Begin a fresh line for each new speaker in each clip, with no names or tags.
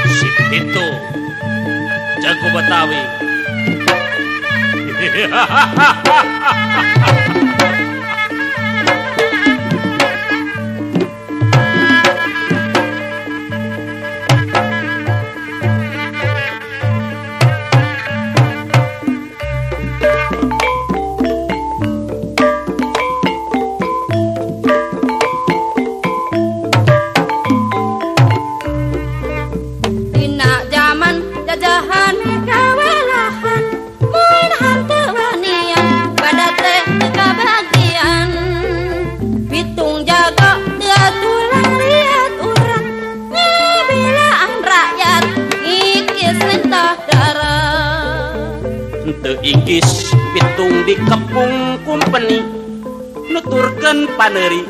Si itu jago Betawi.
Jajahan kawelahan mun hante wanian badate kebagian pitung jago teu tulang liat urang ngibilaan rakyat ikis lintah darah
teu ikis pitung di kepung kumpeni nuturkeun paneuri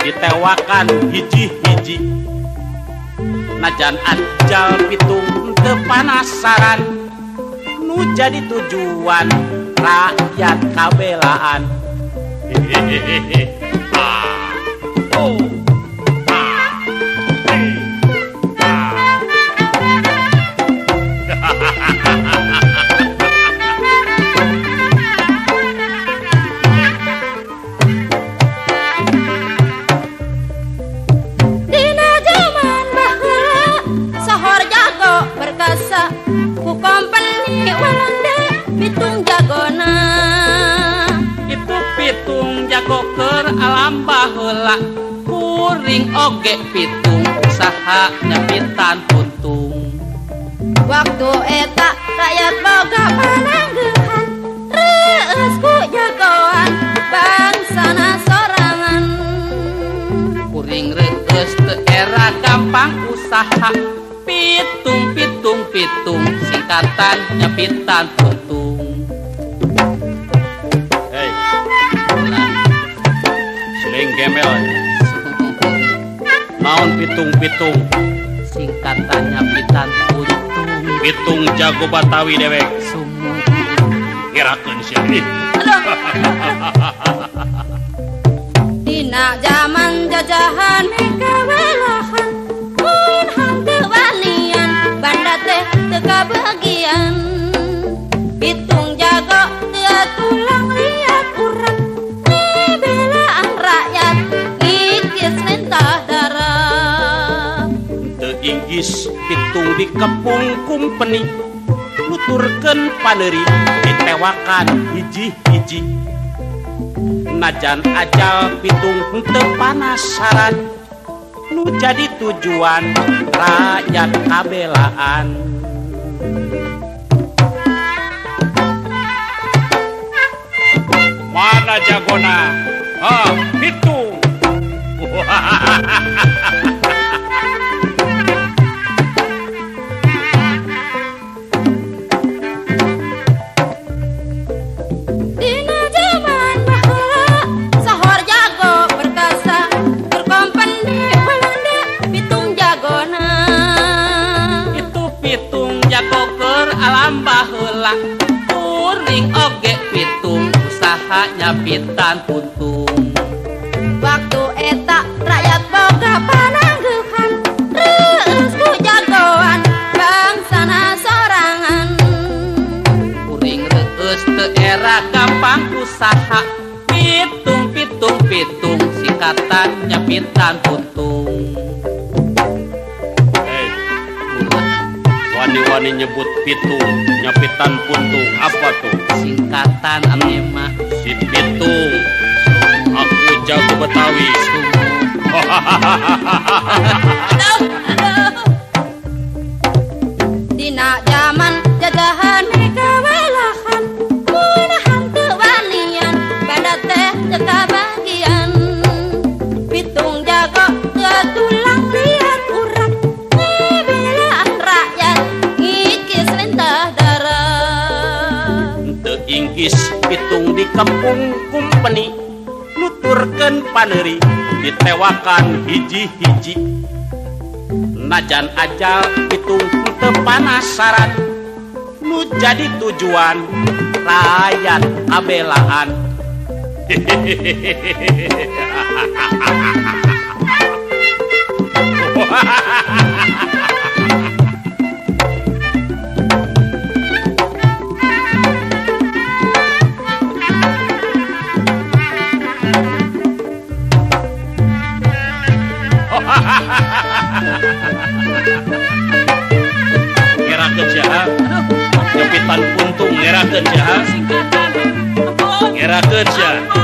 ditewakan hiji-hiji najan ajal pitung teu panasaran nu jadi tujuan rakyat kabelaan. Hehehe. Oh.
ku kompeni Walanda pitung jagona
itu pitung jago keur alam baheula kuring oge pitung usaha nyapitan puntung
waktu eta rakyat boga pananggehan reus ku jagoan bangsana sorangan
kuring reus teu era gampang usaha pitung singkatan nyapitan puntung. Hei, seling gembel. Naon pitung singkatan nyapitan puntung. Pitung jago Batawi dewek. Sumu. Kirakeun sia.
Dina zaman jajahan kawelahan mun hante wanian banda teh teu kabagian pitung jago teu tulang liat urang ngibelaan rakyat ikis lintah darah
teu inggis pitung di kepung kumpeni nuturkeun paneuri ditewakan hiji-hiji najan ajal pitung teu panasaran nu jadi tujuan rakyat kabelaan. Mana jagona? Pitung.
Dina zaman baheula sahor jago perkasa berkompeni Walanda pitung jagona
itu pitung jago keur alam baheula kuring oge pitung usaha nyapitan puntung
waktu eta rakyat boga pananggehan reus ku jagoan bangsana sorangan
kuring reus teu era gampang usaha pitung singkatan nyapitan puntung. Hei, wani-wani nyebut pitung nyapitan puntung apa tuh? Singkatan mah si pitung. Aku jago Betawi.
Dina zaman jajahan kawelahan mun hante wanian banda teh teu kabagian pitung jago teu tulang liat urang ngibelaan rakyat ikis lintah darah
teu inggis pitung di kampung kumpeni nuturkeun paneuri ditewakan hiji-hiji najan ajal pitung teu panasaran nu jadi tujuan rakyat kabelaan. Ngerakeun sia. Nyepitan puntung ngerakeun sia. Ngerakeun sia.